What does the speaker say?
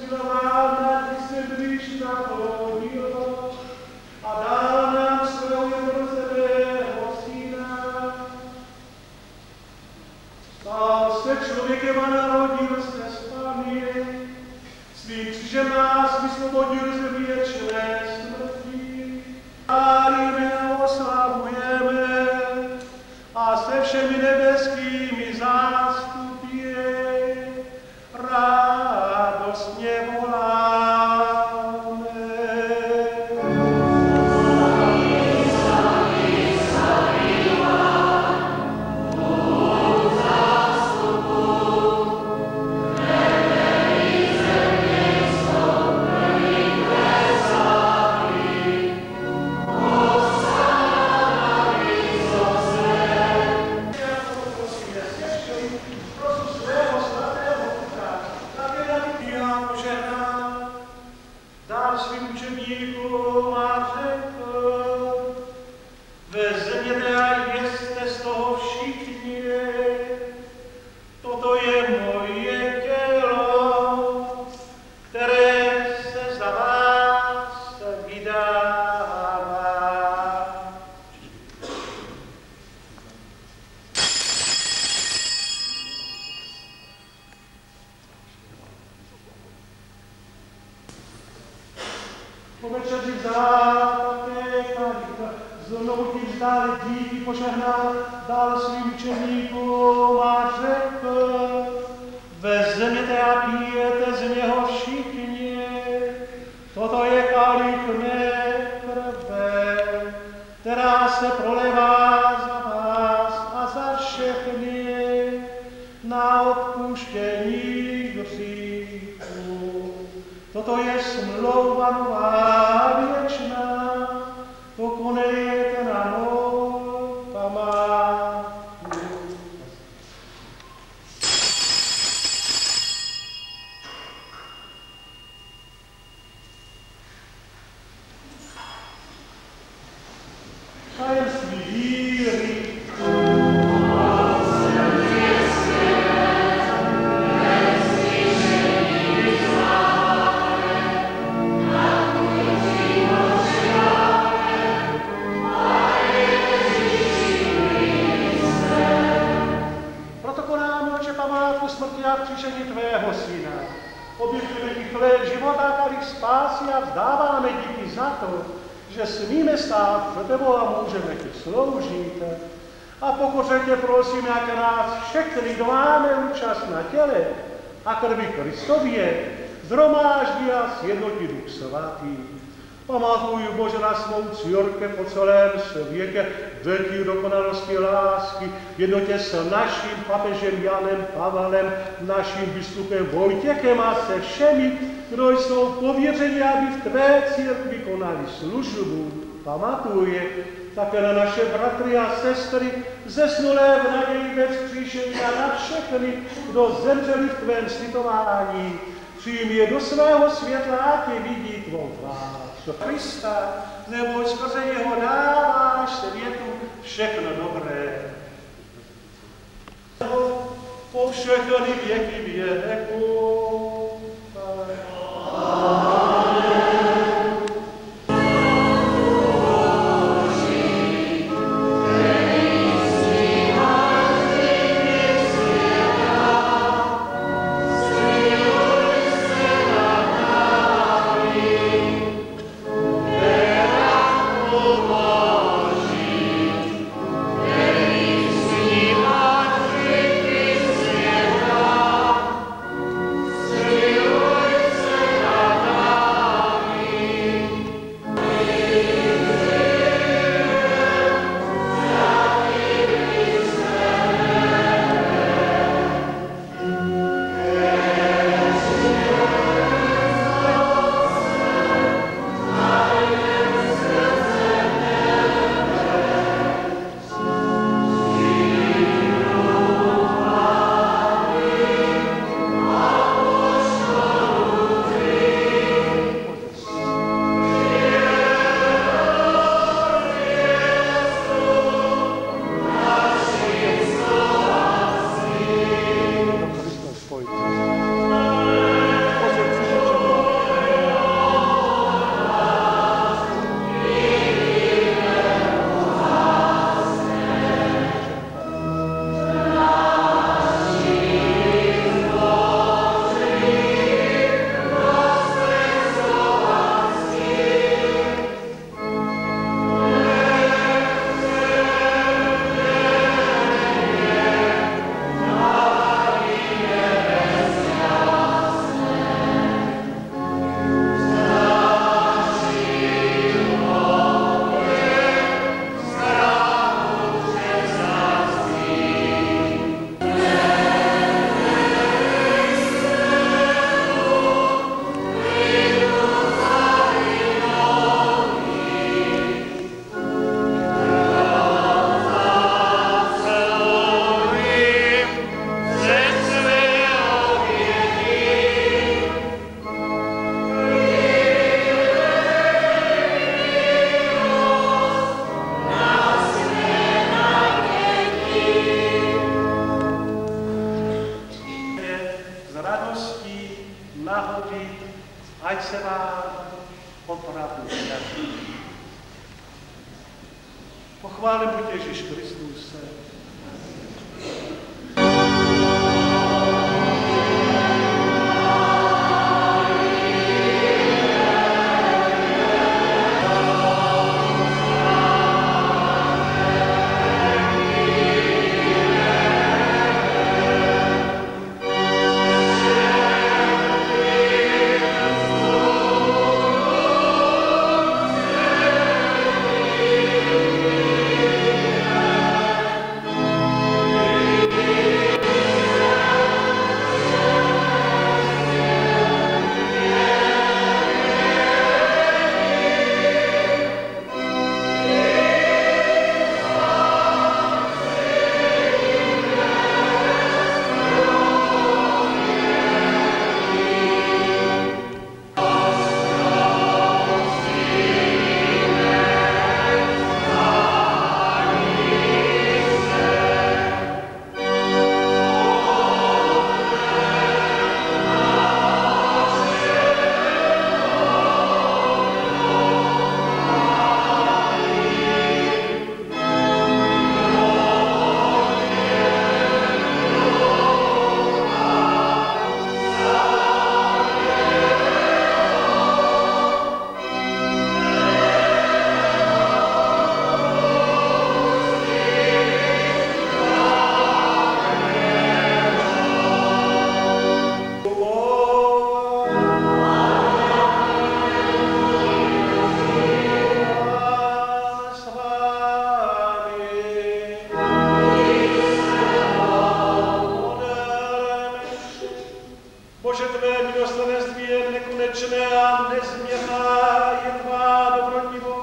usiloval, aby se Krista plodilo a dal nám svého jednorozeného syna. Stal se člověkem a narodil se z Páně, svým křížem nás vysvobodil z věčné smrti. Chválíme a oslavujeme a se všemi nebeskými zástupy radostně voláme. Po večeři vzal také kalich, znovu ti vzdali díky, požehnal, dal svým učeníkům a řekl, vezměte a pijete z něho všichni, toto je kalich mé krve, která se prolevá za vás a za všechny na odpuštění hříchů. Toto je smlouva nová věčná, to konejte na mou památku. Tajemství víry. Smrti a vzkříšení tvého syna. Obětujeme ti chléb života a kalich spásy a vzdáváme díky za to, že smíme stát před tebou a můžeme ti sloužit. A pokoře tě prosím, jak nás všechny, kdo máme účast na těle a krvi Kristově, zhromáždí a sjednotí Duch Svatý. Pamatuj, Bože, na svou církev po celém světě, vetí dokonalosti lásky, jednotě s naším papežem Janem Pavlem, naším biskupem Vojtěchem a se všemi, kdo jsou pověřeni, aby v tvé církvi konali službu. Pamatuj také na naše bratry a sestry, zesnulé v naději ve vzkříšení a na všechny, kdo zemřeli v tvém slitování. Přijím je do svého světla a tě vidí tvou tvář. Krista, neboť skrze něho dáváš světu všechno dobré. Po všechny věky věku. Amen. nahodit, ať se vám opravdu daří. Pochválen buď Ježíš Kristus. Bože, tvé milosrdenství je nekonečné a nezměrná, je tvá dobrodivost.